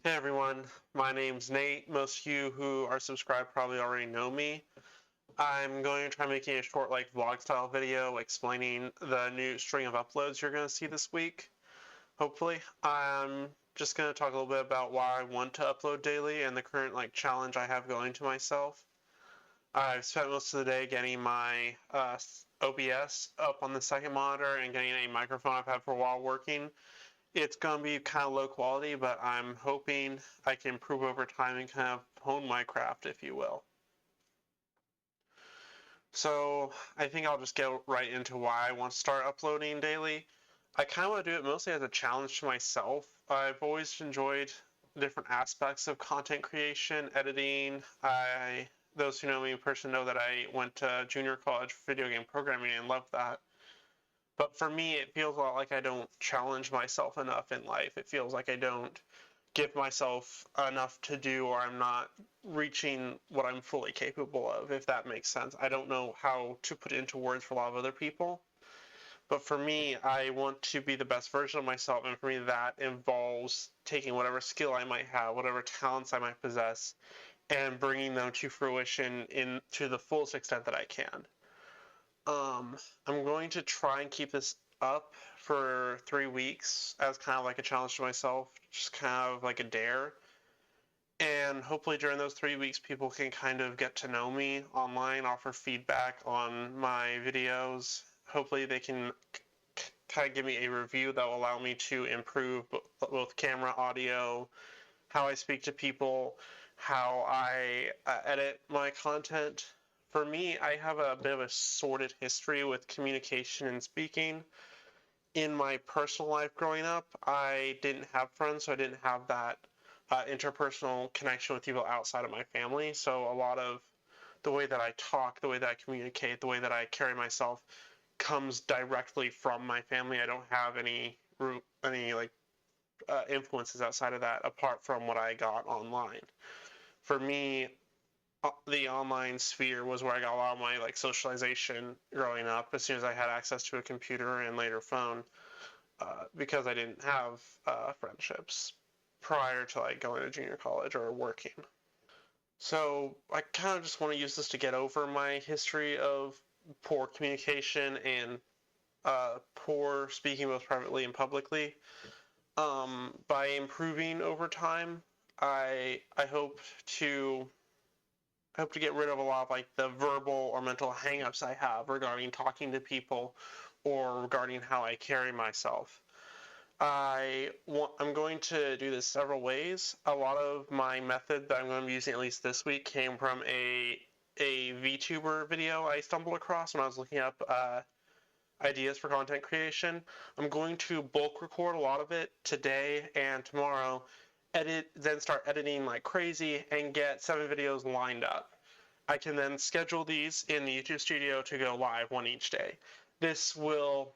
Hey everyone, my name's Nate. Most of you who are subscribed probably already know me. I'm going to try making a short vlog style video explaining the new string of uploads you're going to see this week, hopefully. I'm just going to talk a little bit about why I want to upload daily and the current challenge I have going to myself. I've spent most of the day getting my OBS up on the second monitor and getting a microphone I've had for a while working. It's going to be kind of low quality, but I'm hoping I can improve over time and kind of hone my craft, if you will. So I think I'll just get right into why I want to start uploading daily. I kind of want to do it mostly as a challenge to myself. I've always enjoyed different aspects of content creation, editing. Those who know me in person know that I went to junior college for video game programming and loved that. But for me, it feels a lot like I don't challenge myself enough in life. It feels like I don't give myself enough to do, or I'm not reaching what I'm fully capable of, if that makes sense. I don't know how to put it into words for a lot of other people. But for me, I want to be the best version of myself, and for me, that involves taking whatever skill I might have, whatever talents I might possess, and bringing them to fruition to the fullest extent that I can. I'm going to try and keep this up for 3 weeks as kind of like a challenge to myself, just kind of like a dare. And hopefully during those 3 weeks, people can kind of get to know me online, offer feedback on my videos. Hopefully they can kind of give me a review that will allow me to improve both camera, audio, how I speak to people, how I edit my content. For me, I have a bit of a sordid history with communication and speaking. In my personal life growing up, I didn't have friends, so I didn't have that interpersonal connection with people outside of my family. So a lot of the way that I talk, the way that I communicate, the way that I carry myself comes directly from my family. I don't have any influences outside of that apart from what I got online. For me, the online sphere was where I got a lot of my socialization growing up. As soon as I had access to a computer and later phone, because I didn't have friendships prior to going to junior college or working. So I kind of just want to use this to get over my history of poor communication and poor speaking both privately and publicly. By improving over time, I hope to get rid of a lot of the verbal or mental hangups I have regarding talking to people or regarding how I carry myself. I'm going to do this several ways. A lot of my method that I'm going to be using at least this week came from a VTuber video I stumbled across when I was looking up ideas for content creation. I'm going to bulk record a lot of it today and tomorrow, then start editing like crazy and get 7 videos lined up. I can then schedule these in the YouTube studio to go live one each day. This will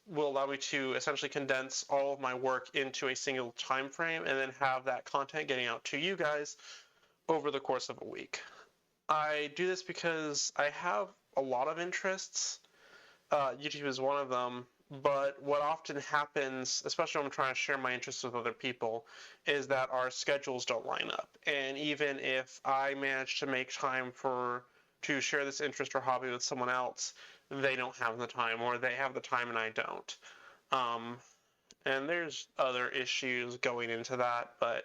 allow me to essentially condense all of my work into a single time frame and then have that content getting out to you guys over the course of a week. I do this because I have a lot of interests. YouTube is one of them, but what often happens, especially when I'm trying to share my interests with other people, is that our schedules don't line up. And even if I manage to make time to share this interest or hobby with someone else, they don't have the time, or they have the time and I don't. And there's other issues going into that, but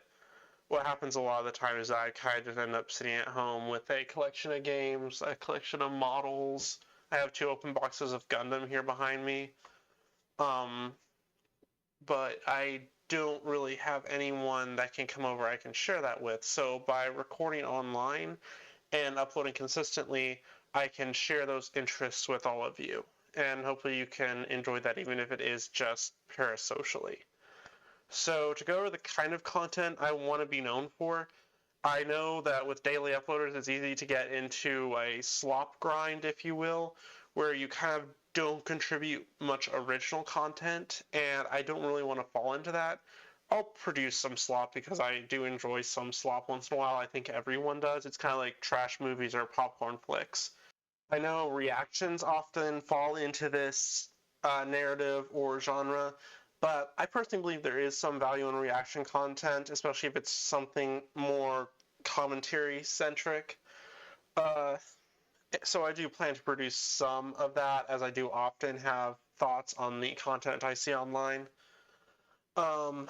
what happens a lot of the time is that I kind of end up sitting at home with a collection of games, a collection of models. I have 2 open boxes of Gundam here behind me. But I don't really have anyone that can come over I can share that with. So by recording online and uploading consistently, I can share those interests with all of you. And hopefully you can enjoy that even if it is just parasocially. So to go over the kind of content I want to be known for, I know that with daily uploaders, it's easy to get into a slop grind, if you will, where you kind of don't contribute much original content, and I don't really want to fall into that. I'll produce some slop because I do enjoy some slop once in a while. I think everyone does. It's kind of like trash movies or popcorn flicks. I know reactions often fall into this narrative or genre. But I personally believe there is some value in reaction content, especially if it's something more commentary centric. Uh, so I do plan to produce some of that, as I do often have thoughts on the content I see online. Um,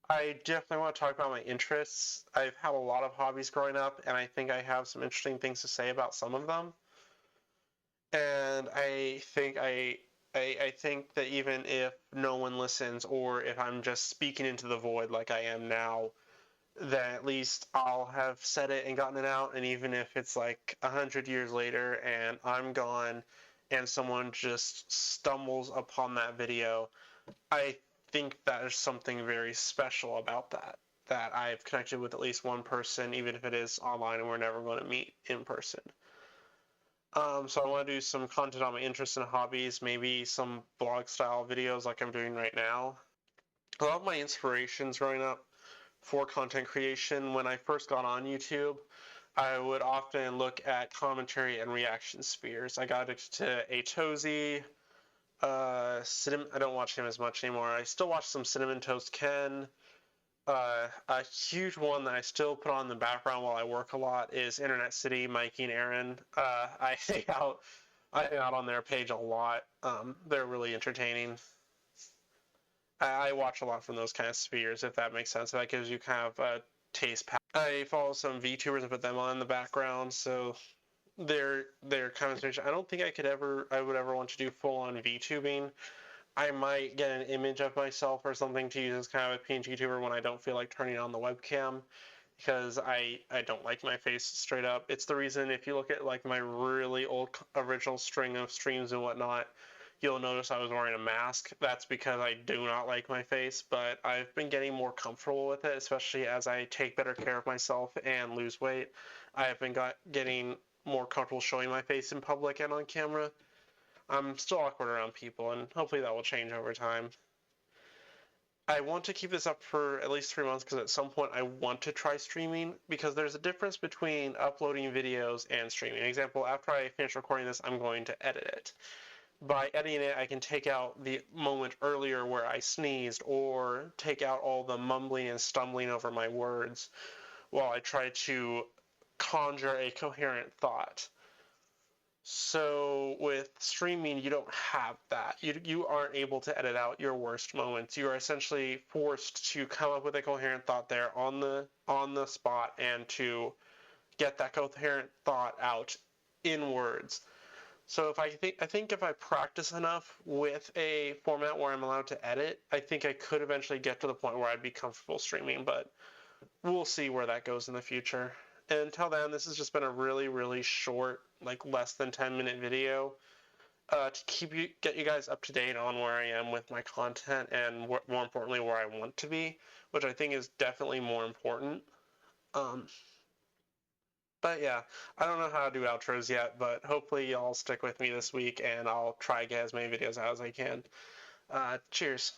I definitely want to talk about my interests. I've had a lot of hobbies growing up, and I think I have some interesting things to say about some of them. And I think that even if no one listens, or if I'm just speaking into the void like I am now, then at least I'll have said it and gotten it out. And even if it's like 100 years later and I'm gone, and someone just stumbles upon that video, I think that there's something very special about that. That I've connected with at least one person, even if it is online and we're never going to meet in person. So I want to do some content on my interests and hobbies, maybe some vlog style videos like I'm doing right now. A lot of my inspirations growing up for content creation, when I first got on YouTube, I would often look at commentary and reaction spheres. I got addicted to Atozy. I don't watch him as much anymore. I still watch some Cinnamon Toast Ken. A huge one that I still put on in the background while I work a lot is Internet City, Mikey and Aaron. I hang out on their page a lot. They're really entertaining. I watch a lot from those kind of spheres, if that makes sense. That gives you kind of a taste. I follow some VTubers and put them on in the background, so they're kind of. I don't think I would ever want to do full on VTubing. I might get an image of myself or something to use as kind of a PNG tuber when I don't feel like turning on the webcam, because I don't like my face straight up. It's the reason if you look at like my really old original string of streams and whatnot, you'll notice I was wearing a mask. That's because I do not like my face, but I've been getting more comfortable with it, especially as I take better care of myself and lose weight. I have been getting more comfortable showing my face in public and on camera. I'm still awkward around people, and hopefully that will change over time. I want to keep this up for at least 3 months because at some point I want to try streaming, because there's a difference between uploading videos and streaming. Example, after I finish recording this, I'm going to edit it. By editing it, I can take out the moment earlier where I sneezed, or take out all the mumbling and stumbling over my words while I try to conjure a coherent thought. So with streaming, you don't have that. You aren't able to edit out your worst moments. You are essentially forced to come up with a coherent thought there on the spot, and to get that coherent thought out in words. So I think if I practice enough with a format where I'm allowed to edit, I think I could eventually get to the point where I'd be comfortable streaming, but we'll see where that goes in the future. And until then, this has just been a really, really short, like less than 10-minute video, to get you guys up to date on where I am with my content, and more importantly, where I want to be, which I think is definitely more important. But yeah, I don't know how to do outros yet, but hopefully y'all stick with me this week, and I'll try to get as many videos out as I can. Cheers.